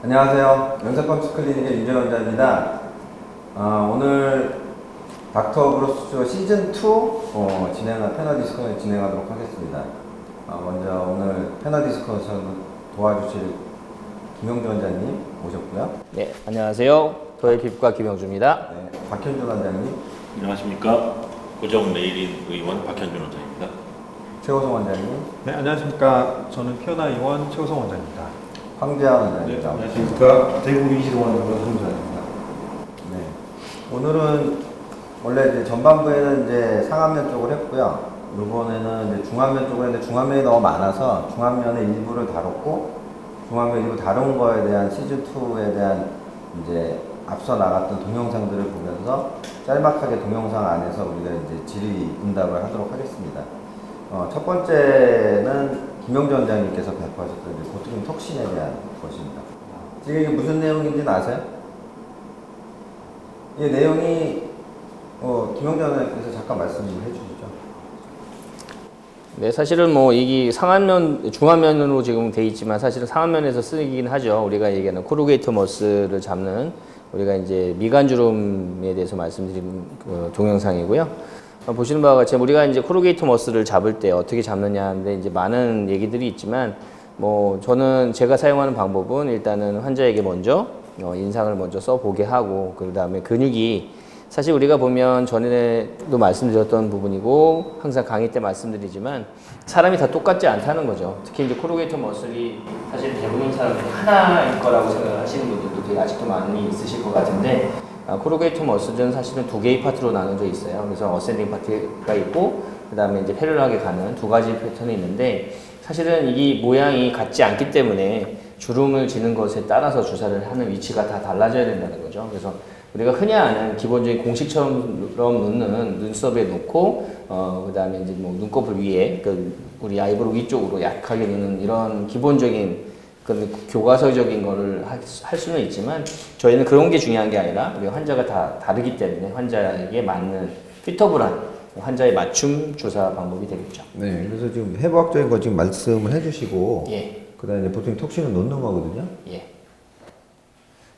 안녕하세요. 연세펌스 클리닉의 윤재 원장입니다. 오늘 닥터 브로스 시즌2 패널 디스커션 진행하도록 하겠습니다. 먼저 오늘 패널 디스커션 도와주실 김영주 원장님 모셨고요. 네, 안녕하세요. 도해피부과 김영주입니다. 네, 박현준 원장님, 안녕하십니까. 고정 레이린 의원 박현준 원장입니다. 최호성 원장님, 네, 안녕하십니까. 저는 피어나 의원 최우성 원장입니다. 황재환 원장입니다. 안녕하십니까. 대구 이시동원 원장입니다. 네, 오늘은 원래 이제 전반부에는 이제 상안면 쪽을 했고요. 이번에는 이제 중안면 쪽을 했는데 중안면이 너무 많아서 중안면의 일부를 다뤘고 중안면 일부 다룬 거에 대한 시즌2에 대한 이제 앞서 나갔던 동영상들을 보면서 짤막하게 동영상 안에서 우리가 이제 질의 응답을 하도록 하겠습니다. 첫 번째는 김영주 원장님께서 발표하셨던 이제 보트륨 톡신에 대한 것입니다. 지금 이게 무슨 내용인지는 아세요? 이 내용이 김영주 원장님께서 잠깐 말씀을 해주시죠. 네, 사실은 뭐 이게 상안면, 중안면으로 지금 돼 있지만 사실은 상안면에서 쓰이긴 하죠. 우리가 얘기하는 코루게이터 머스를 잡는 우리가 이제 미간주름에 대해서 말씀드린 그 동영상이고요. 보시는 바와 같이 우리가 이제 코루게이터 머스를 잡을 때 어떻게 잡느냐 하는데 이제 많은 얘기들이 있지만 뭐 저는 제가 사용하는 방법은 일단은 환자에게 먼저 인상을 먼저 써보게 하고 그 다음에 근육이 사실 우리가 보면 전에도 말씀드렸던 부분이고 항상 강의 때 말씀드리지만 사람이 다 똑같지 않다는 거죠. 특히 이제 코루게이터 머슬이 사실 대부분 사람들이 하나일 거라고 생각하시는 분들도 되게 아직도 많이 있으실 것 같은데 코루게이터 머슬은 사실은 두 개의 파트로 나눠져 있어요. 그래서 어센딩 파트가 있고 그 다음에 이제 패럴하게 가는 두 가지 패턴이 있는데 사실은 이 모양이 같지 않기 때문에 주름을 지는 것에 따라서 주사를 하는 위치가 다 달라져야 된다는 거죠. 그래서 우리가 흔히 아는 기본적인 공식처럼 놓는 눈썹에 놓고 그 다음에 이제 뭐 눈꺼풀 위에 그 우리 아이브로 위쪽으로 약하게 놓는 이런 기본적인 그 교과서적인 거를 할 수는 있지만 저희는 그런 게 중요한 게 아니라 우리 환자가 다 다르기 때문에 환자에게 맞는 피터블한 환자의 맞춤 주사 방법이 되겠죠. 네, 그래서 지금 해부학적인 거 지금 말씀을 해주시고, 예. 그다음에 이제 보통 톡신을 놓는 거거든요. 예.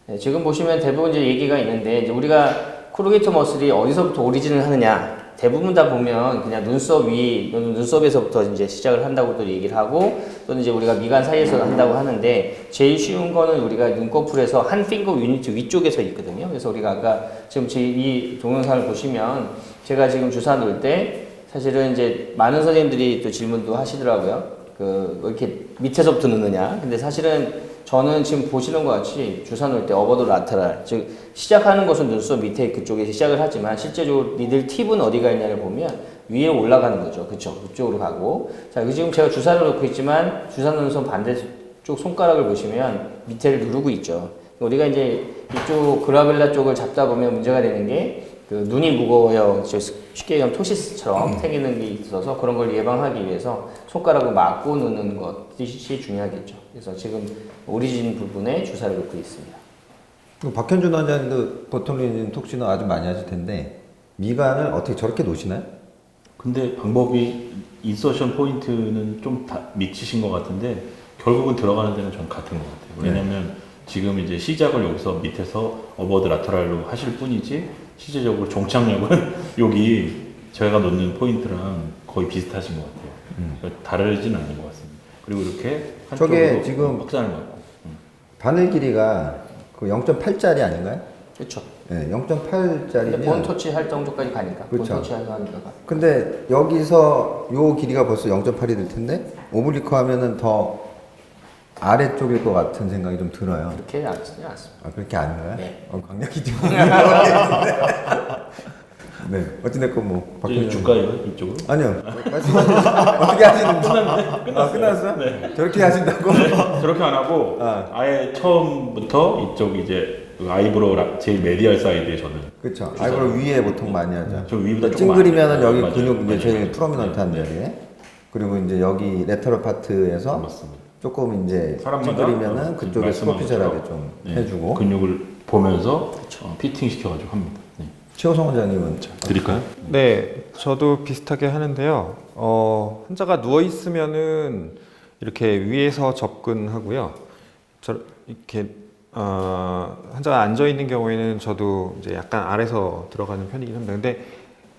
네, 지금 보시면 대부분 이제 얘기가 있는데 이제 우리가 코루게이터 머슬이 어디서부터 오리진을 하느냐 대부분 다 보면 그냥 눈썹 위 또는 눈썹에서부터 이제 시작을 한다고 또 얘기를 하고 또는 이제 우리가 미간 사이에서 한다고 하는데 제일 쉬운 거는 우리가 눈꺼풀에서 한 핑거 유니트 위쪽에서 있거든요. 그래서 우리가 아까 지금 이 동영상을 보시면 제가 지금 주사 놓을 때 사실은 이제 많은 선생님들이 또 질문도 하시더라고요. 왜 이렇게 밑에서부터 넣느냐. 근데 사실은 저는 지금 보시는 것 같이 주사 놓을 때 어버드 라테랄, 즉 시작하는 것은 눈썹 밑에 그쪽에서 시작을 하지만 실제적으로 니들 팁은 어디가 있냐를 보면 위에 올라가는 거죠. 그쵸? 그쪽으로 가고. 자, 지금 제가 주사를 놓고 있지만 주사 놓는 손 반대쪽 손가락을 보시면 밑에를 누르고 있죠. 우리가 이제 이쪽 그라벨라 쪽을 잡다 보면 문제가 되는 게 그 눈이 무거워요. 쉽게 얘기하면 토시스처럼 생기는 게 있어서 그런 걸 예방하기 위해서 손가락을 막고 놓는 것이 중요하겠죠. 그래서 지금 오리진 부분에 주사를 놓고 있습니다. 박현준 원장님도 보톨린 톡신을 아주 많이 하실 텐데 미간을 어떻게 저렇게 놓으시나요? 근데 방법이 인서션 포인트는 좀 미치신 것 같은데 결국은 들어가는 데는 전 같은 것 같아요. 왜냐면 지금 이제 시작을 여기서 밑에서 어버드 라테랄로 하실 뿐이지 실제적으로 종착역은 여기 제가 놓는 포인트랑 거의 비슷하신 것 같아요. 그러니까 다르지는 않은 것 같습니다. 그리고 이렇게 저게 지금 확산을 받고 바늘 길이가 그 0.8짜리 아닌가요? 그렇죠. 네, 근데 0.8짜리면 본 터치 할 정도까지 가니까. 그렇죠. 본 터치 하니까. 근데 여기서 요 길이가 벌써 0.8이 될 텐데 오블리크 하면은 더 아래쪽일 것 같은 생각이 좀 들어요. 그렇게 않습니다. 아, 그렇게 아닌가요? 네. 강력히 좀. 네, 어찌됐건 뭐. 이제 줄까요? 이쪽으로? 아니요. 말씀하세요. 어떻게 하시는지. 끝났어요. 끝났어요? 네. 저렇게 하신다고? 저렇게 안 하고 아예 처음부터 이쪽 이제 아이브로우 제일 메디얼 사이드에 저는 그렇죠. 아이브로 위에 보통 많이 하죠. 저 위보다 조금 찡그리면은 여기 맞아요. 근육 이제 맞아요. 제일 프로미넌트한 자리에. 그리고 이제 여기 레터럴 파트에서 맞습니다. 조금 이제 사람마다 찡그리면은 그쪽에 말씀한 슈퍼피셜하게 것처럼, 좀 해주고. 근육을 보면서 피팅 시켜가지고 합니다. 네. 최호성 원장님은 드릴까요? 네, 저도 비슷하게 하는데요. 환자가 누워 있으면은 이렇게 위에서 접근하고요. 이렇게 환자가 앉아 있는 경우에는 저도 이제 약간 아래서 들어가는 편이긴 합니다. 근데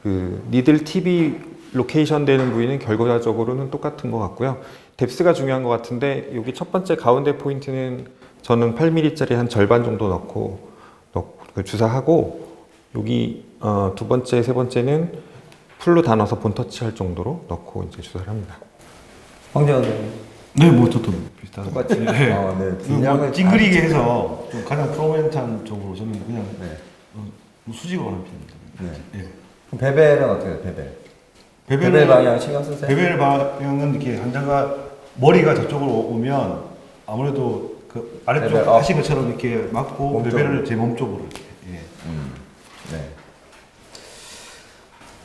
그 니들 TV 로케이션 되는 부위는 결과적으로는 똑같은 것 같고요. 뎁스가 중요한 것 같은데 여기 첫 번째 가운데 포인트는 저는 8mm짜리 한 절반 정도 넣고 주사하고 여기 두 번째, 세 번째는 풀로 다 넣어서 본터치 할 정도로 넣고 이제 주사를 합니다. 황재원 네, 뭐 저도 비슷한. 똑같이. 네. 네. 분량을 뭐 찡그리게 해서 좀 가장 프로멘트한 쪽으로 저는 그냥 네. 수직으로 하는 편입니다. 네. 네. 그럼 베벨은 어떻게 돼요? 베벨 방향 신경 쓰세요? 베벨 방향은 이렇게 환자가 머리가 저쪽으로 오면 아무래도 그 아래쪽 베벨 업. 하신 것처럼 이렇게 맞고 몸 베벨을 쪽으로. 제 몸 쪽으로 이렇게. 예. 네.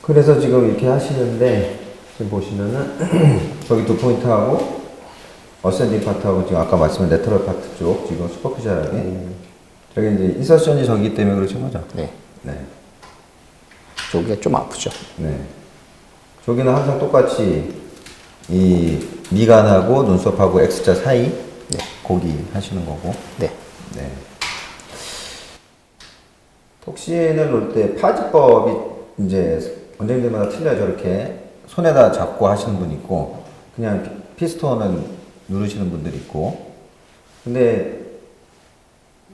그래서 지금 이렇게 하시는데 지금 보시면은 저기 두 포인트하고 어센딩 파트하고 지금 아까 말씀한 레터럴 파트 쪽 지금 슈퍼피셜하게 저기 이제 인서션이 저기 때문에 그러신 거죠? 네. 네. 저기가 좀 아프죠. 네. 저기는 항상 똑같이 이 미간하고 눈썹하고 X자 사이 네. 거기 하시는 거고. 네. 네. 톡신을 놓을 때 파지법이 이제 원장님들마다 틀려. 저렇게 손에다 잡고 하시는 분 있고 그냥 피스톤을 누르시는 분들이 있고. 근데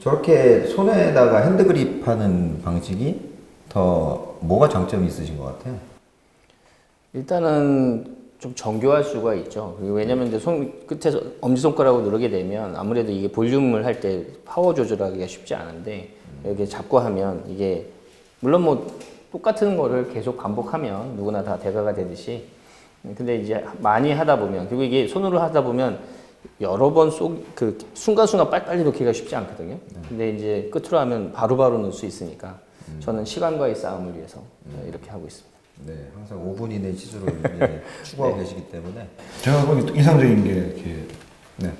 저렇게 손에다가 핸드그립 하는 방식이 더 뭐가 장점이 있으신 것 같아요? 일단은 좀 정교할 수가 있죠. 왜냐면 이제 손 끝에서 엄지손가락으로 누르게 되면 아무래도 이게 볼륨을 할 때 파워 조절하기가 쉽지 않은데 이렇게 잡고 하면 이게 물론 뭐 똑같은 거를 계속 반복하면 누구나 다 대가가 되듯이 근데 이제 많이 하다 보면 그리고 이게 손으로 하다 보면 여러 번 그 순간순간 빨리빨리 놓기가 쉽지 않거든요. 근데 이제 끝으로 하면 바로바로 넣을 수 있으니까 저는 시간과의 싸움을 위해서 이렇게 하고 있습니다. 네, 항상 5분 이내 시술을 이제 추구하고 네. 계시기 때문에. 제가 보기 또 인상적인 게 이렇게 네.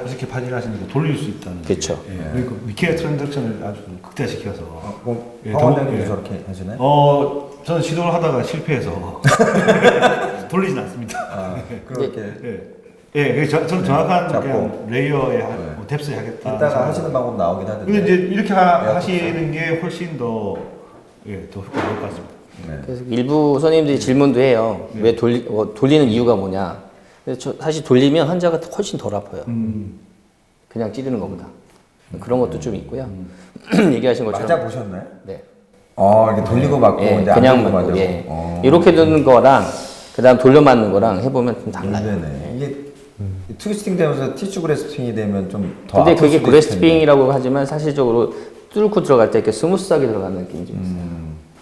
이렇게 바지하시니까 돌릴 수 있다는. 게. 그쵸. 예. 그러니까 미케 트랜잭션을 아주 극대화시켜서. 그럼 예, 황원장님도 예. 저렇게 하시나요? 저는 시도를 하다가 실패해서 돌리진 않습니다. 아, 그렇게 예. 예, 그래서 저는 정확한 잡고. 그냥 레이어에 네. 뭐 뎁스에 하겠다. 이따가 하시는 방법 나오긴 하던데. 근데 이제 이렇게 에어컨 하시는 게 훨씬 더, 예, 더 효과가 좋을 것 같습니다. 네. 그래서 일부 손님들이 질문도 해요. 왜 돌리는 이유가 뭐냐? 근데 사실 돌리면 환자가 훨씬 덜 아파요. 그냥 찌르는 것보다. 그런 것도 좀 있고요. 얘기하신 것처럼. 맞아 보셨나요? 네. 이렇게 돌리고 맞고 예, 이제 그냥 안 돌리고 맞고, 맞아요. 예. 이렇게 듣는 거랑 그다음 돌려 맞는 거랑 해보면 좀 달라요. 네. 이게 트위스팅 되면서 티슈 그래스핑이 되면 좀 더. 근데 그게 그래스핑이라고 하지만 사실적으로 뚫고 들어갈 때 이렇게 스무스하게 들어가는 느낌이 좀 있어요.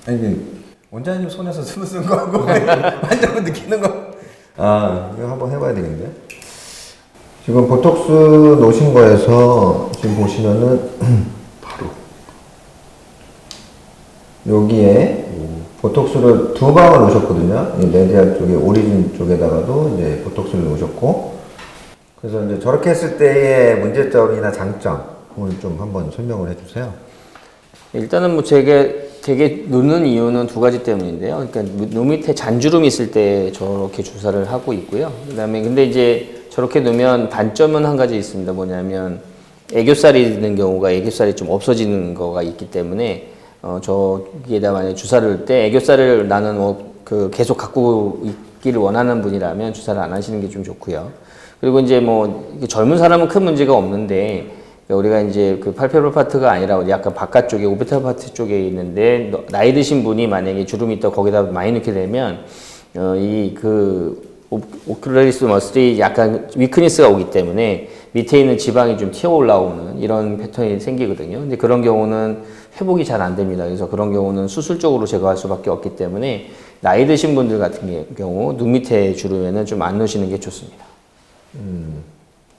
아니 이게 원장님 손에서 스무스한 거하고 환자분 느끼는 거. 이거 한번 해봐야 되겠는데. 지금 보톡스 놓으신 거에서 지금 보시면은 바로 여기에 보톡스를 두 방울 놓으셨거든요. 이 레디알 쪽에 오리진 쪽에다가도 이제 보톡스를 놓으셨고. 그래서 이제 저렇게 했을 때의 문제점이나 장점을 좀 한번 설명을 해주세요. 일단은 뭐 되게 놓는 이유는 두 가지 때문인데요. 그러니까 눈 밑에 잔주름이 있을 때 저렇게 주사를 하고 있고요. 그다음에 근데 이제 저렇게 놓으면 단점은 한 가지 있습니다. 뭐냐면 애교살이 있는 경우가 애교살이 좀 없어지는 거가 있기 때문에 저기에다 만약에 주사를 넣을 때 애교살을 나는 계속 갖고 있기를 원하는 분이라면 주사를 안 하시는 게 좀 좋고요. 그리고 이제 뭐 젊은 사람은 큰 문제가 없는데 우리가 이제 그 팔페브럴 파트가 아니라 약간 바깥쪽에 오비탈 파트 쪽에 있는데 나이 드신 분이 만약에 주름이 있다 거기다 많이 넣게 되면 오큘리스 머슬이 약간 위크니스가 오기 때문에 밑에 있는 지방이 좀 튀어 올라오는 이런 패턴이 생기거든요. 근데 그런 경우는 회복이 잘 안 됩니다. 그래서 그런 경우는 수술적으로 제거할 수밖에 없기 때문에 나이 드신 분들 같은 경우 눈 밑에 주름에는 좀 안 넣으시는 게 좋습니다.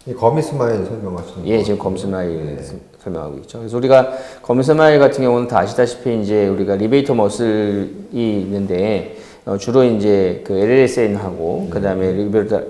이 거미 스마일 설명하시는 예, 지금 검스마일 설명하고 있죠. 그래서 우리가 검스마일 같은 경우는 다 아시다시피 이제 우리가 리베이터 머슬이 있는데 주로 이제 그 LLSN하고 그다음에 리베이터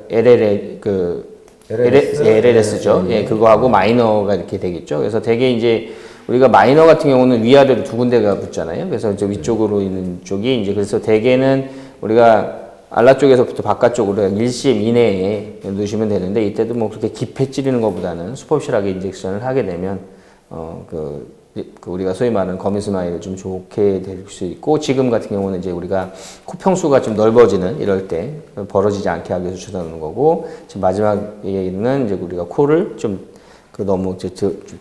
LLS죠. 예, 그거하고 마이너가 이렇게 되겠죠. 그래서 대개 이제 우리가 마이너 같은 경우는 위아래로 두 군데가 붙잖아요. 그래서 이제 위쪽으로 있는 쪽이 이제 그래서 대개는 우리가 알라 쪽에서부터 바깥쪽으로 1cm 이내에 넣으시면 되는데 이때도 뭐 그렇게 깊게 찌르는 것보다는 슈퍼ficial하게 인젝션을 하게 되면 그 우리가 소위 말하는 거미 스마일을 좀 좋게 될 수 있고, 지금 같은 경우는 이제 우리가 코 평수가 좀 넓어지는 이럴 때 벌어지지 않게 하기 위해서 주사하는 거고, 지금 마지막에는 이제 우리가 코를 좀 너무 이제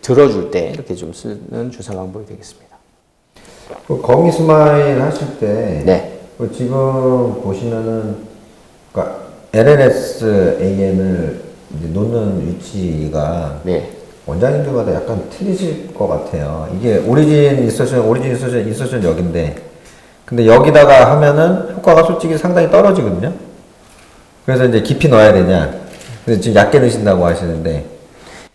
들어줄 때 이렇게 좀 쓰는 주사 방법이 되겠습니다. 그 거미 스마일 하실 때 네. 그 지금 보시면은 그러니까 LLS-AN을 이제 놓는 위치가 네. 원장님들마다 약간 틀리실 것 같아요. 이게 오리진 인서션 여기인데, 근데 여기다가 하면은 효과가 솔직히 상당히 떨어지거든요. 그래서 이제 깊이 넣어야 되냐. 근데 지금 얕게 넣으신다고 하시는데,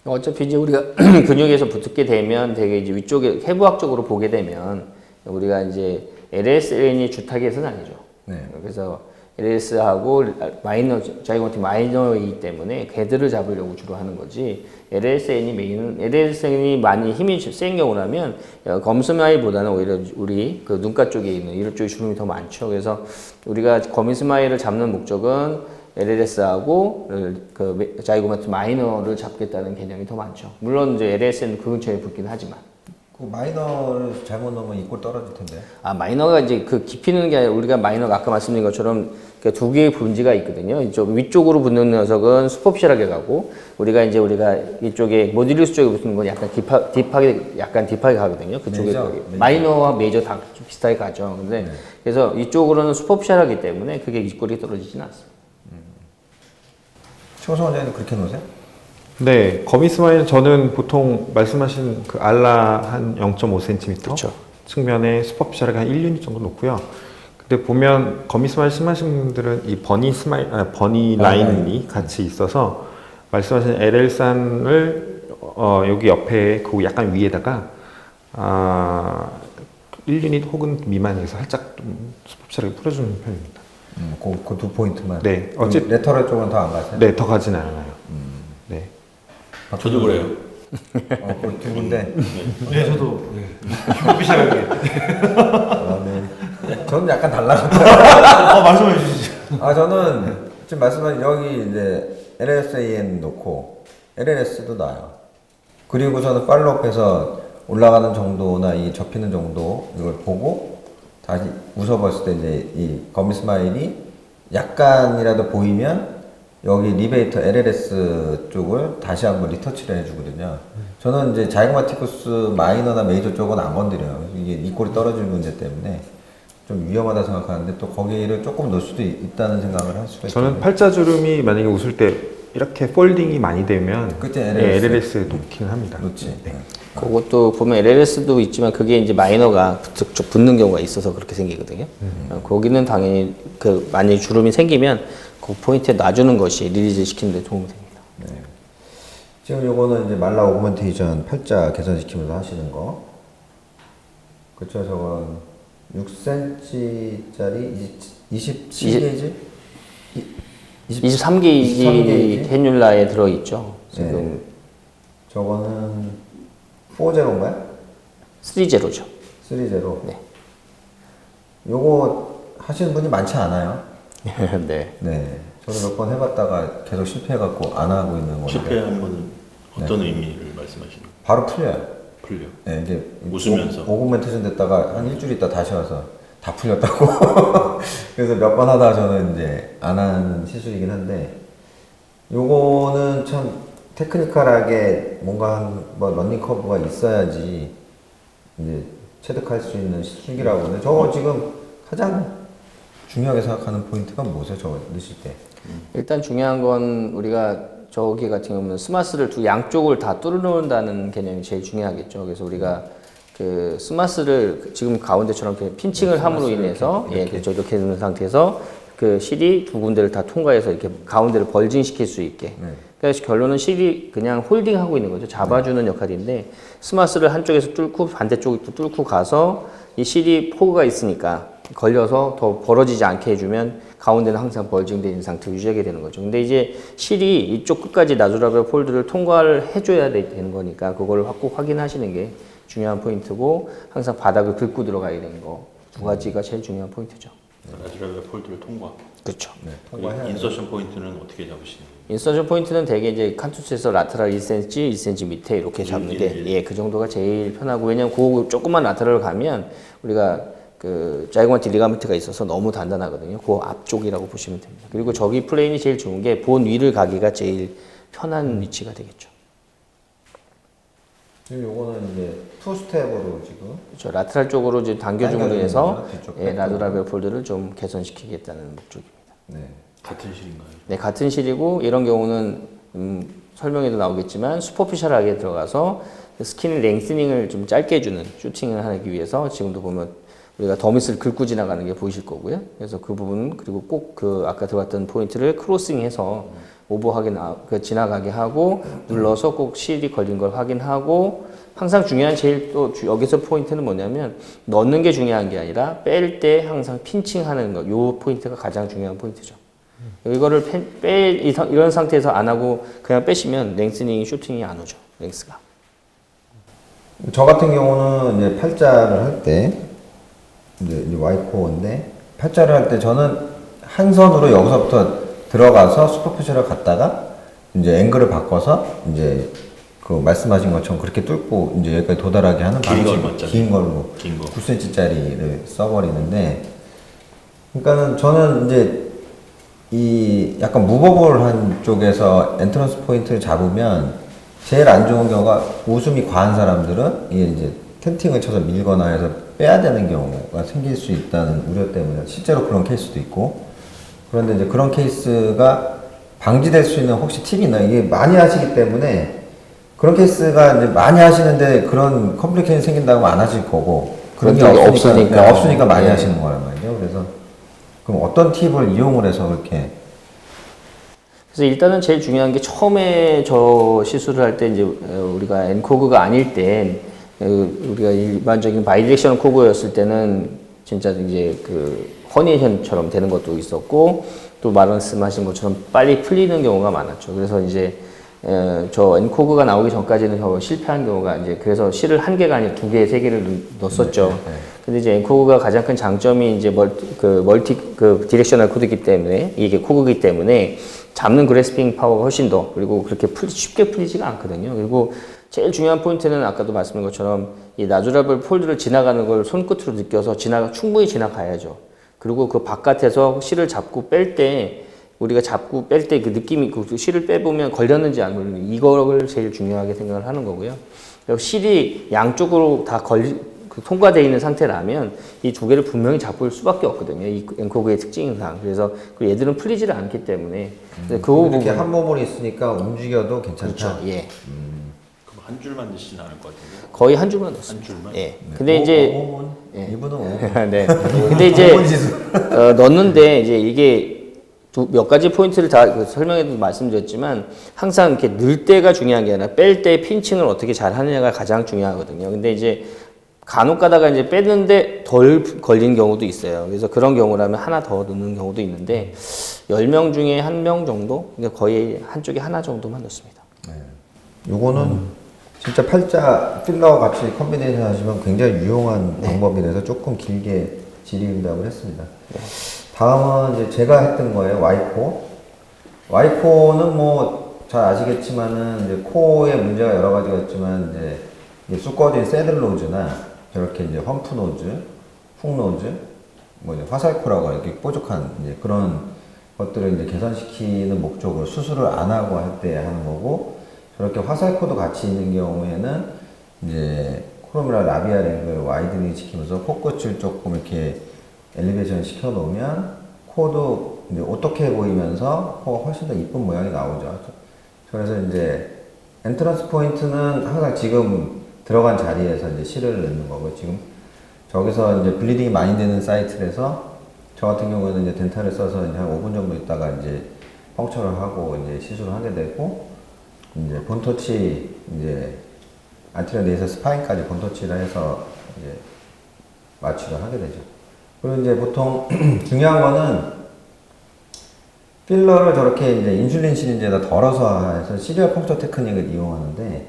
어차피 이제 우리가 근육에서 붙게 되면 되게 이제 위쪽에 해부학적으로 보게 되면 우리가 이제 LSN이 주타겟은 아니죠. 네. 그래서 LS하고 마이너, 자이고마틱 마이너이기 때문에 걔들을 잡으려고 주로 하는 거지, LSN이 많이 힘이 센 경우라면 검스마일보다는 오히려 우리 그 눈가 쪽에 있는 이런 쪽에 주름이 더 많죠. 그래서 우리가 거미스마일을 잡는 목적은 LLS하고 그 자이고마틱 마이너를 잡겠다는 개념이 더 많죠. 물론 이제 LS는 그 근처에 붙긴 하지만. 그 마이너를 잘못 넣으면 이 꼴 떨어질 텐데. 마이너가 이제 그 깊이 넣는 게 아니라, 우리가 마이너가 아까 말씀드린 것처럼 두 개의 분지가 있거든요. 이쪽 위쪽으로 붙는 녀석은 슈퍼피셜하게 가고, 우리가 이쪽에 모듈리스 쪽에 붙는 건 약간 딥하게 가거든요. 그쪽에 메이저. 마이너와 메이저 다 좀 비슷하게 가죠. 근데 그래서 이쪽으로는 슈퍼피셜하기 때문에 그게 입꼬리 떨어지지는 않습니다. 최호성 원장님 그렇게 놓으세요? 네, 거미 스마일은 저는 보통 말씀하신 그 알라 한 0.5cm 그렇죠. 측면에 슈퍼피셜하게 한 1유닛 정도 놓고요. 근데 보면 거미 스마일 심하신 분들은 이 버니 라인이 같이 있어서 말씀하신 LL산을 여기 옆에 그 약간 위에다가 1유닛 혹은 미만에서 살짝 좀 슈퍼피셜하게 뿌려주는 편입니다. 그 두 포인트만. 네, 어쨌든 레터럴 쪽은 더 안 가세요? 네, 더 가지는 않아요. 네. 저도 그래요. 그 두 군데. 네, 저도 슈퍼피셜하게. 네. 저는 약간 달라요. 말씀해 주시죠. 저는 지금 말씀하신 여기 이제 LSAN 놓고 LLS도 나요. 그리고 저는 팔로업해서 올라가는 정도나 이 접히는 정도 이걸 보고 다시 웃어봤을 때 이제 이 거미 스마일이 약간이라도 보이면 여기 리베이터 LLS 쪽을 다시 한번 리터치를 해주거든요. 저는 이제 자이고마티쿠스 마이너나 메이저 쪽은 안 건드려요. 이게 이 꼴이 떨어지는 문제 때문에 좀 위험하다 생각하는데, 또 거기를 조금 넣을 수도 있다는 생각을 할 수가 있어요. 저는 팔자주름이 만약에 웃을 때 이렇게 폴딩이 많이 되면 그때 LLS 놓기는 합니다. 놓지. 네. 그것도 보면 LLS도 있지만 그게 이제 마이너가 쭉 붙는 경우가 있어서 그렇게 생기거든요. 거기는 당연히 만약에 주름이 생기면 그 포인트에 놔주는 것이 리리즈 시키는 데 도움이 됩니다. 네. 지금 요거는 이제 말라 오그멘테이션 팔자 개선시키면서 하시는 거. 그쵸, 저건 6cm짜리 27게이지? 23게이지 캐뉼라에 들어있죠. 지금 네. 저거는 4제로인가요? 3제로죠. 3제로. 네. 요거 하시는 분이 많지 않아요. 네. 네. 저도 몇 번 해봤다가 계속 실패해갖고 안 하고 있는 건데. 실패한 거는 어떤 의미를 말씀하시는 거예요? 바로 풀려요. 풀려. 네, 이제 웃으면서. 오그멘테이션 됐다가 한 일주일 있다 다시 와서 다 풀렸다고. 그래서 몇 번 하다가 저는 이제 안 하는 시술이긴 한데, 요거는 참 테크니컬하게 뭔가 뭐 런닝 커브가 있어야지 이제 체득할 수 있는 시술이라고 하는데, 저거 지금 가장 중요하게 생각하는 포인트가 뭐세요? 저거 넣으실 때? 일단 중요한 건 우리가 저기 같은 경우는 스마스를 두 양쪽을 다 뚫어놓는다는 개념이 제일 중요하겠죠. 그래서 우리가 그 스마스를 지금 가운데처럼 이렇게 핀칭을 함으로 인해서 그렇죠. 이렇게 되는 상태에서 그 실이 두 군데를 다 통과해서 이렇게 가운데를 벌징시킬 수 있게. 그래서 결론은 실이 그냥 홀딩하고 있는 거죠. 잡아주는 역할인데, 스마스를 한쪽에서 뚫고 반대쪽에 또 뚫고 가서 이 실이 포그가 있으니까 걸려서 더 벌어지지 않게 해주면 가운데는 항상 벌징되어 있는 상태 유지하게 되는 거죠. 근데 이제 실이 이쪽 끝까지 나주라벨 폴드를 통과를 해줘야 되는 거니까 그걸 꼭 확인하시는 게 중요한 포인트고, 항상 바닥을 긁고 들어가야 되는 거 두 가지가 제일 중요한 포인트죠. 나주랄 폴드를 통과. 그렇죠. 네, 그리고 통과해야 인서션 포인트는 어떻게 잡으시는 거예요? 인서션 포인트는 대개 이제 칸투스에서 라테랄 1cm, 1cm 밑에 이렇게 잡는 게 예, 그 정도가 제일 편하고 왜냐면 그 조그만 라테랄을 가면 우리가 그 자이고마틱 리가멘트가 있어서 너무 단단하거든요. 그 앞쪽이라고 보시면 됩니다. 그리고 저기 플레인이 제일 좋은 게 본 위를 가기가 제일 편한 위치가 되겠죠. 지금 요거는 이제 투 스텝으로 지금 그렇죠. 라테랄 쪽으로 이제 당겨줌으로 당겨주는 해서 거죠, 뒤쪽 예, 백도로. 라테랄 폴드를 좀 개선시키겠다는 목적입니다. 네. 같은 실인가요? 네, 같은 실이고 이런 경우는 설명에도 나오겠지만 슈퍼피셜하게 들어가서 스킨 랭스닝을 좀 짧게 해주는 슈팅을 하기 위해서 지금도 보면 우리가 더밋을 긁고 지나가는 게 보이실 거고요. 그래서 그 부분 그리고 꼭 그 아까 들어갔던 포인트를 크로싱해서 오버하게 지나가게 하고 눌러서 꼭 실이 걸린 걸 확인하고 항상 중요한 제일 또 여기서 포인트는 뭐냐면 넣는 게 중요한 게 아니라 뺄 때 항상 핀칭하는 거. 요 포인트가 가장 중요한 포인트죠. 이거를 이런 상태에서 안 하고 그냥 빼시면 랭스닝 슈팅이 안 오죠. 랭스가. 저 같은 경우는 이제 팔자를 할 때 이제 와이코어인데 팔자를 할 때 저는 한 선으로 여기서부터 들어가서 슈퍼피셜을 갔다가 이제 앵글을 바꿔서 이제 그 말씀하신 것처럼 그렇게 뚫고 이제 여기까지 도달하게 하는 긴 방식, 걸로 긴 걸로 긴 거. 9cm짜리를 써버리는데 그러니까는 저는 이제 이 약간 무버블한 쪽에서 엔트런스 포인트를 잡으면 제일 안 좋은 경우가 웃음이 과한 사람들은 이게 이제 텐팅을 쳐서 밀거나 해서 빼야 되는 경우가 생길 수 있다는 우려 때문에 실제로 그런 케이스도 있고 그런데 이제 그런 케이스가 방지될 수 있는 혹시 팁이 있나요? 이게 많이 하시기 때문에 그런 케이스가 이제 많이 하시는데 그런 컴플리케이션이 생긴다고 안 하실 거고 그런 게 그런 적이 없으니까, 없으니까. 없으니까 많이 네. 하시는 거란 말이죠. 그래서 그럼 어떤 팁을 이용을 해서 그렇게 그래서 일단은 제일 중요한 게 처음에 저 시술을 할 때 이제 우리가 엔코그가 아닐 때 우리가 일반적인 바이디렉셔널 코그였을 때는 진짜 이제 그 허니에이션처럼 되는 것도 있었고 또 말씀하신 것처럼 빨리 풀리는 경우가 많았죠. 그래서 이제 저 엔코그가 나오기 전까지는 실패한 경우가 이제 그래서 실을 한 개가 아니라 두 개, 세 개를 넣었었죠. 근데 이제 엔코그가 가장 큰 장점이 이제 멀티 디렉셔널 코드이기 때문에 이게 코그이기 때문에 잡는 그래스핑 파워가 훨씬 더 그리고 그렇게 쉽게 풀리지가 않거든요. 그리고 제일 중요한 포인트는 아까도 말씀드린 것처럼 이 나주라블 폴드를 지나가는 걸 손끝으로 느껴서 충분히 지나가야죠. 그리고 그 바깥에서 실을 잡고 뺄 때 우리가 잡고 뺄 때 그 느낌이 그 실을 빼보면 걸렸는지 안 걸렸는지 이거를 제일 중요하게 생각을 하는 거고요. 실이 양쪽으로 다 통과되어 있는 상태라면 이 두 개를 분명히 잡을 수밖에 없거든요. 이 엔코그의 특징상. 그래서 얘들은 풀리지를 않기 때문에 그 이렇게 부분 한 몸으로 있으니까 움직여도 괜찮다. 그렇죠. 예. 그럼 한 줄만 넣지는 않을 것 같은데. 거의 한 줄만 넣습니다. 한 줄만? 예. 근데 이제 5분? 이분은 5분. 네. 근데 이제 넣는데 이제 이게 몇 가지 포인트를 다 설명해도 말씀드렸지만 항상 이렇게 넣을 때가 중요한 게 아니라 뺄 때 핀칭을 어떻게 잘 하느냐가 가장 중요하거든요. 근데 이제 간혹 가다가 이제 뺐는데 덜 걸린 경우도 있어요. 그래서 그런 경우라면 하나 더 넣는 경우도 있는데 10명 중에 1명 정도? 그러니까 거의 한쪽에 하나 정도만 넣습니다. 요거는 진짜 팔자 필러와 같이 컨비네이션 하시면 굉장히 유용한 방법이라서 조금 길게 질의응답을 했습니다. 다음은 이제 제가 했던 거예요. 와이코. 와이코는 뭐 잘 아시겠지만은 이제 코어에 문제가 여러 가지가 있지만 이제 수꺼진 새들 노즈나 저렇게 이제 험프 노즈, 훅 노즈, 뭐 이제 화살코라고 이렇게 뾰족한 이제 그런 것들을 이제 개선시키는 목적으로 수술을 안 하고 할 때 하는 거고 저렇게 화살코도 같이 있는 경우에는 이제 코로미라 라비알 앵글을 와이드닝 시키면서 코끝을 조금 이렇게 엘리베이션 시켜 놓으면 코도 이제 어떻게 보이면서 코가 훨씬 더 이쁜 모양이 나오죠. 그래서 이제 엔트런스 포인트는 항상 지금 들어간 자리에서 이제 실을 넣는 거고 지금 저기서 이제 블리딩이 많이 되는 사이트에서 저 같은 경우에는 이제 덴탈을 써서 이제 한 5분 정도 있다가 이제 펑처를 하고 이제 시술을 하게 되고 이제 본터치 이제 안티리어 네이서 스파인까지 본터치를 해서 이제 마취를 하게 되죠. 그리고 이제 보통 중요한 거는 필러를 저렇게 이제 인슐린 시린지에다 덜어서 해서 시리얼 펑처 테크닉을 이용하는데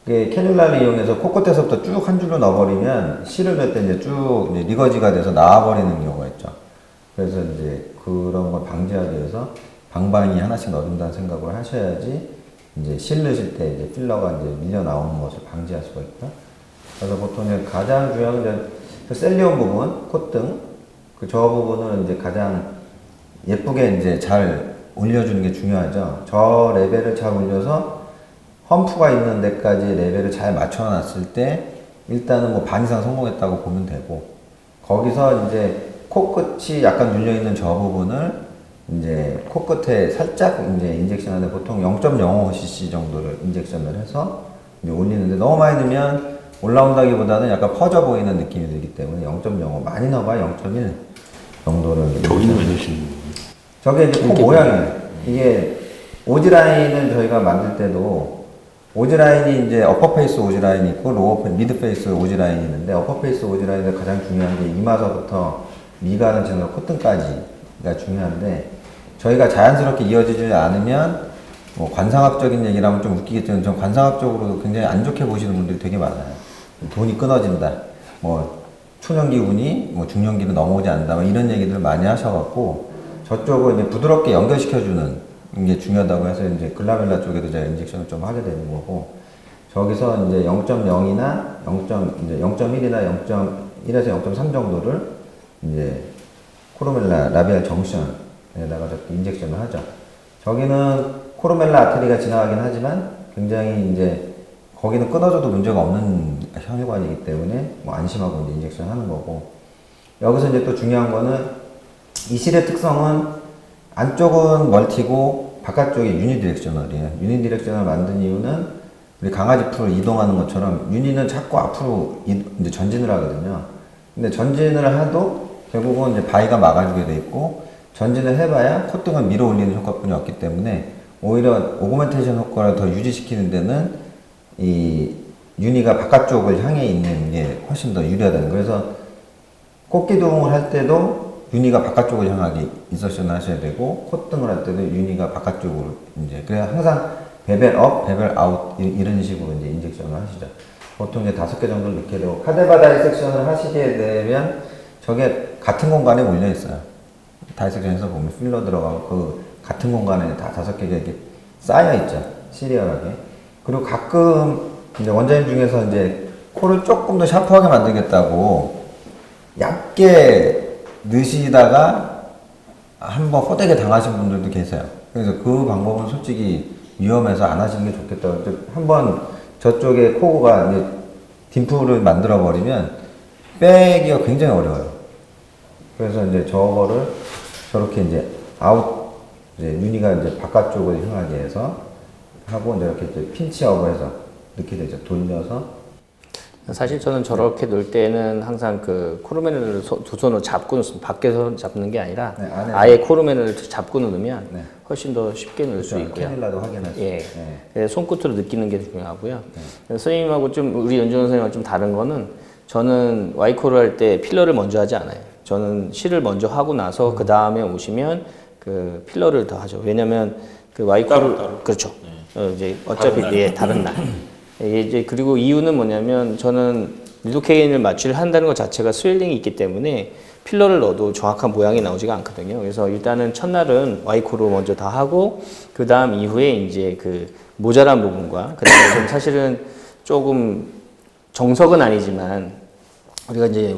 이게 캐뉼라를 이용해서 코끝에서부터 쭉 한 줄로 넣어버리면 실을 넣을 때 이제 쭉 이제 리거지가 돼서 나와버리는 경우가 있죠. 그래서 이제 그런 걸 방지하기 위해서 방방이 하나씩 넣어준다는 생각을 하셔야지 이제 실 넣으실 때 이제 필러가 이제 밀려 나오는 것을 방지할 수가 있다. 그래서 보통 이제 가장 중요한 이제 그 셀리온 부분, 콧등, 그 저 부분을 이제 가장 예쁘게 이제 잘 올려주는 게 중요하죠. 저 레벨을 잘 올려서 험프가 있는 데까지 레벨을 잘 맞춰놨을 때 일단은 뭐 반 이상 성공했다고 보면 되고, 거기서 이제 코끝이 약간 눌려있는 저 부분을 이제 코끝에 살짝 이제 인젝션 하는데 보통 0.05cc 정도를 인젝션을 해서 이제 올리는데 너무 많이 넣으면 올라온다기보다는 약간 퍼져 보이는 느낌이 들기 때문에 0.05 많이 넣어봐야 0.1 정도를 저기는 왜 넣으시는 거예요? 저게 이제 코 모양이에요. 이게 오지라인을 저희가 만들 때도 오지라인이 이제 어퍼페이스 오지라인이 있고 로어 미드페이스 오지라인이 있는데 어퍼페이스 오지라인에서 가장 중요한 게 이마서부터 미간을 지나서 콧등까지가 중요한데 저희가 자연스럽게 이어지지 않으면 뭐 관상학적인 얘기를 하면 좀 웃기겠지만 전 관상학적으로도 굉장히 안 좋게 보시는 분들이 되게 많아요. 돈이 끊어진다. 뭐 초년기운이 뭐 중년기로 넘어오지 않는다. 뭐 이런 얘기들을 많이 하셔갖고 저쪽을 이제 부드럽게 연결시켜주는 게 중요하다고 해서 이제 글라멜라 쪽에도 제가 인젝션을 좀 하게 되는 거고 저기서 이제 0.0이나 0.1이나 0.1에서 0.3 정도를 이제 코로멜라 라비알 정션에다가 저렇게 인젝션을 하죠. 저기는 코로멜라 아테리가 지나가긴 하지만 굉장히 이제 거기는 끊어져도 문제가 없는 혈관이기 때문에 뭐 안심하고 이제 인젝션 하는 거고 여기서 이제 또 중요한 거는 이 실의 특성은 안쪽은 멀티고 바깥쪽이 유니디렉셔널이에요. 유니디렉셔널 만든 이유는 우리 강아지 풀을 이동하는 것처럼 유니는 자꾸 앞으로 이제 전진을 하거든요. 근데 전진을 해도 결국은 이제 바위가 막아주게 돼 있고 전진을 해봐야 콧등을 밀어 올리는 효과뿐이 없기 때문에 오히려 오그멘테이션 효과를 더 유지시키는 데는 이 유니가 바깥쪽을 향해 있는 게 훨씬 더 유리하다는 거예요. 그래서 꽃기둥을 할 때도 유니가 바깥쪽을 향하게 인서션을 하셔야 되고 콧등을 할 때도 유니가 바깥쪽으로 이제 그래야 항상 베벨 업, 베벨 아웃 이런 식으로 이제 인젝션을 하시죠. 보통 이제 5개 정도를 넣게 되고 카데바 다이섹션을 하시게 되면 저게 같은 공간에 몰려 있어요. 다이섹션에서 보면 필러 들어가고 그 같은 공간에 다 5개가 이렇게 쌓여 있죠. 시리얼하게. 그리고 가끔 이제 원장님 중에서 이제 코를 조금 더 샤프하게 만들겠다고 얇게 넣으시다가 한번 호되게 당하신 분들도 계세요. 그래서 그 방법은 솔직히 위험해서 안 하시는 게 좋겠다. 한번 저쪽에 코가 이제 딤플을 만들어 버리면 빼기가 굉장히 어려워요. 그래서 이제 저거를 저렇게 이제 아웃, 이제 유니가 이제 바깥쪽을 향하게 해서 하고 이제 이렇게 이제 핀치업을 해서 이렇게 되죠. 돌려서. 사실 저는 저렇게 놓을 때는 항상 그 코르메널을 두 손으로 잡고 놓습니다. 밖에서 잡는 게 아니라 네, 안에서. 아예 코르메널을 잡고 놓으면 네. 훨씬 더 쉽게 넣을 수 있고요. 캐닐라도 확인할 수 예. 있어요. 예, 손끝으로 느끼는 게 중요하고요. 선생님하고 좀 우리 연주원 선생님하고 좀 다른 거는 저는 와이코를 할 때 필러를 먼저 하지 않아요. 저는 실을 먼저 하고 나서 그 다음에 오시면 그 필러를 더 하죠. 왜냐면 그 와이코를 그렇죠. 이제 어차피 다른 날. 이제 그리고 이유는 뭐냐면 저는 리도케인을 마취를 한다는 것 자체가 스웰링이 있기 때문에 필러를 넣어도 정확한 모양이 나오지가 않거든요. 그래서 일단은 첫날은 와이코로 먼저 다 하고 그 다음 이후에 이제 그 모자란 부분과 그 다음에 좀 사실은 조금 정석은 아니지만 우리가 이제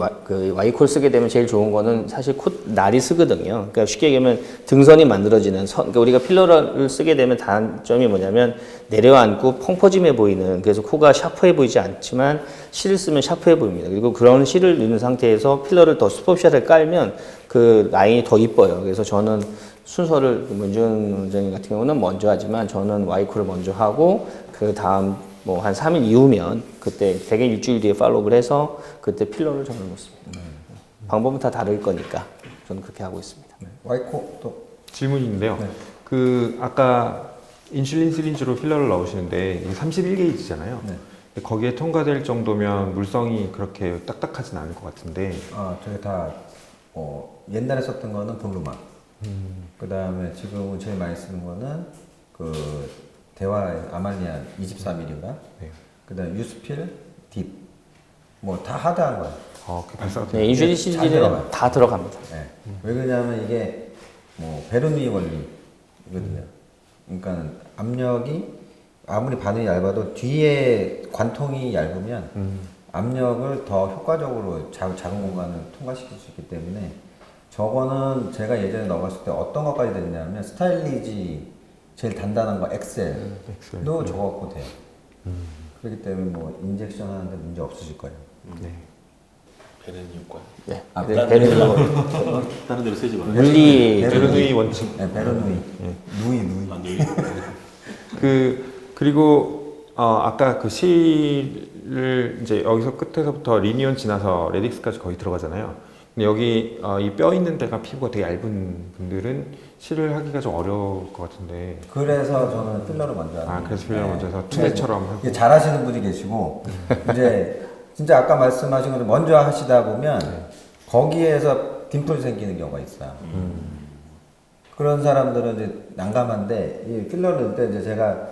와이코를 쓰게 되면 제일 좋은 거는 사실 날이 쓰거든요. 그러니까 쉽게 얘기하면 등선이 만들어지는 그러니까 우리가 필러를 쓰게 되면 단점이 뭐냐면 내려앉고 펑퍼짐해 보이는 그래서 코가 샤프해 보이지 않지만 실을 쓰면 샤프해 보입니다. 그리고 그런 실을 넣는 상태에서 필러를 더 슈퍼ficial하게 깔면 그 라인이 더 이뻐요. 그래서 저는 순서를 문준 원장님 같은 경우는 먼저 하지만 저는 와이코를 먼저 하고 그 다음 뭐 한 3일 이후면 그때 대개 일주일 뒤에 팔로우를 해서 그때 필러를 저는 놓습니다. 방법은 다 다를 거니까 저는 그렇게 하고 있습니다. 네. 와이코 또 질문이 있는데요. 그 아까 인슐린 시린지로 필러를 넣으시는데 31게이지잖아요. 네. 거기에 통과될 정도면 물성이 그렇게 딱딱하진 않을 것 같은데. 저게 다 옛날에 썼던 거는 볼루마. 그 다음에 지금은 제일 많이 쓰는 거는 그 대화 아말리아 24mm인가? 네. 그 다음에 유스필 딥. 뭐 다 하드한 거야. 그 발사가 네, 인슈리시 잘 시리즈는 들어가요. 다 들어갑니다. 네. 왜 그러냐면 이게 뭐 베르누이 원리거든요. 그러니까 압력이 아무리 바늘이 얇아도 뒤에 관통이 얇으면 압력을 더 효과적으로 작은 공간을 통과시킬 수 있기 때문에 저거는 제가 예전에 넣어봤을 때 어떤 것까지 됐냐면 스타일리지 제일 단단한 거 엑셀도 저거 갖고 돼요. 그렇기 때문에 뭐 인젝션 하는데 문제 없으실 거예요. 네. 베렌 효과. 네. 아, 다른 데로 쓰지 마. 물리 베르누이 원칙. 네, 베르누이. 누이. 아, 누이. 그리고 아까 그 실을 이제 여기서 끝에서부터 리니온 지나서 레딕스까지 거의 들어가잖아요. 근데 여기 이 뼈 있는 데가 피부가 되게 얇은 분들은 실을 하기가 좀 어려울 것 같은데. 그래서 저는 필러를 먼저 하는 그래서 필러를 먼저 해서 네. 투매처럼 하고. 이게 잘하시는 분이 계시고 이제 진짜 아까 말씀하신 것처럼 먼저 하시다 보면 거기에서 딤플이 생기는 경우가 있어요. 그런 사람들은 이제 난감한데 이 필러를 넣을 때 이제 제가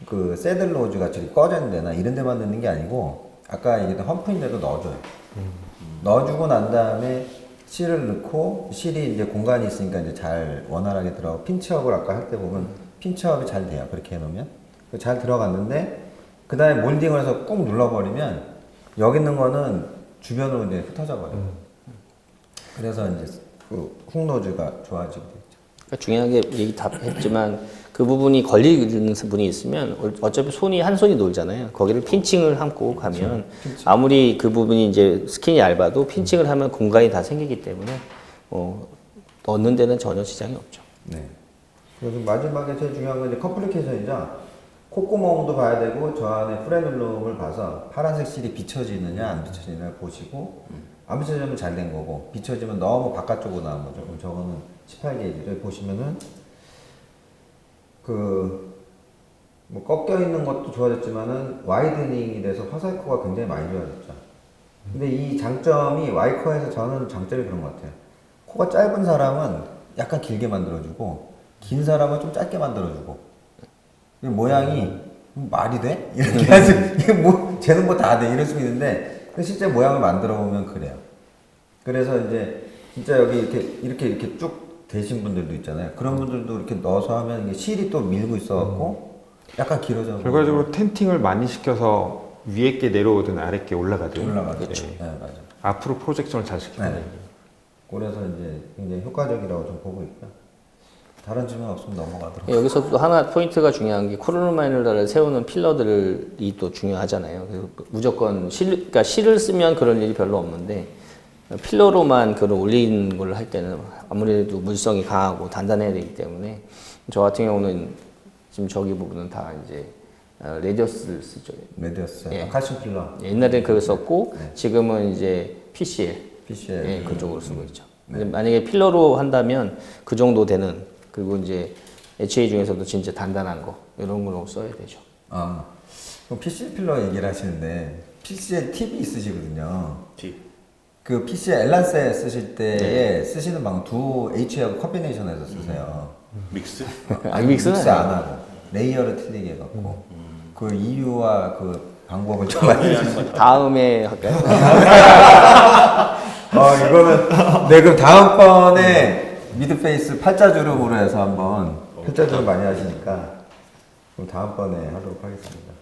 그 새들로즈 같이 꺼진 데나 이런 데만 넣는 게 아니고 아까 얘기했던 험프인데도 넣어줘요. 넣어주고 난 다음에 실을 넣고 실이 이제 공간이 있으니까 이제 잘 원활하게 들어가고 핀치업을 아까 할 때 보면 핀치업이 잘 돼요. 그렇게 해놓으면 잘 들어갔는데 그 다음에 몰딩을 해서 꾹 눌러버리면 여기 있는 거는 주변으로 이제 흩어져 버려요. 그래서 이제 그 훅노즈가 좋아지게 되죠. 그러니까 중요한 게 얘기 다 했지만 그 부분이 걸리는 분이 있으면 어차피 한 손이 놀잖아요. 거기를 핀칭을 하고 가면 아무리 그 부분이 이제 스킨이 얇아도 핀칭을 하면 공간이 다 생기기 때문에 넣는 데는 전혀 지장이 없죠. 네. 그래서 마지막에 제일 중요한 건 이제 컴플리케이션이죠. 콧구멍도 봐야 되고 저 안에 프레눌럼을 봐서 파란색 실이 비춰지느냐 안 비춰지느냐 보시고 안 비춰지면 잘 된 거고 비춰지면 너무 바깥쪽으로 나온 거죠. 그럼 저거는 18게이지를 보시면은 뭐 꺾여 있는 것도 좋아졌지만은 와이드닝이 돼서 화살코가 굉장히 많이 좋아졌죠. 근데 이 장점이 와이커에서 저는 장점이 그런 것 같아요. 코가 짧은 사람은 약간 길게 만들어주고 긴 사람은 좀 짧게 만들어주고 모양이 말이 돼? 이렇게 해서 이게 뭐 쟤는 뭐 다 돼 이럴 수 있는데 실제 모양을 만들어 보면 그래요. 그래서 이제 진짜 여기 이렇게 쭉 되신 분들도 있잖아요. 그런 분들도 이렇게 넣어서 하면 이게 실이 또 밀고 있어갖고 약간 길어져. 결과적으로 텐팅을 많이 시켜서 위에 게 내려오든 아래 게 올라가든. 올라가죠. 네. 네, 맞아. 앞으로 프로젝션을 잘 시키면. 네. 그래서 이제 굉장히 효과적이라고 좀 보고 있고요. 다른 질문 없으면 넘어가도록. 여기서 또 하나 포인트가 중요한 게 코로나마이너를 세우는 필러들이 또 중요하잖아요. 그래서 무조건 그러니까 실을 쓰면 그런 일이 별로 없는데 필러로만 그걸 올리는 걸 할 때는 아무래도 물성이 강하고 단단해야 되기 때문에 저 같은 경우는 지금 저기 부분은 다 이제 레디어스를 쓰죠. 메디어스, 예. 칼슘 필러. 옛날엔 그걸 썼고 네. 지금은 이제 PCL, PCL. 예, 그쪽으로 쓰고 있죠. 네. 근데 만약에 필러로 한다면 그 정도 되는 그리고 이제 HA 중에서도 진짜 단단한 거 이런 걸로 써야 되죠. 아, 그럼 PCL 필러 얘기를 하시는데 PCL 팁이 있으시거든요. 팁. 그 PCL 엘란세 쓰실 때 네. 쓰시는 방법 두 HA하고 컴비네이션해서 쓰세요. 믹스? 아니, 믹스는 믹스 안 아니에요. 하고 레이어를 틀리게 해갖고 그 이유와 그 방법을 좀 알려주세요. 다음에 할까요? 이거는 네 그럼 다음번에 미드페이스 팔자주름으로 해서 한번 팔자주름 많이 하시니까 그럼 다음번에 하도록 하겠습니다.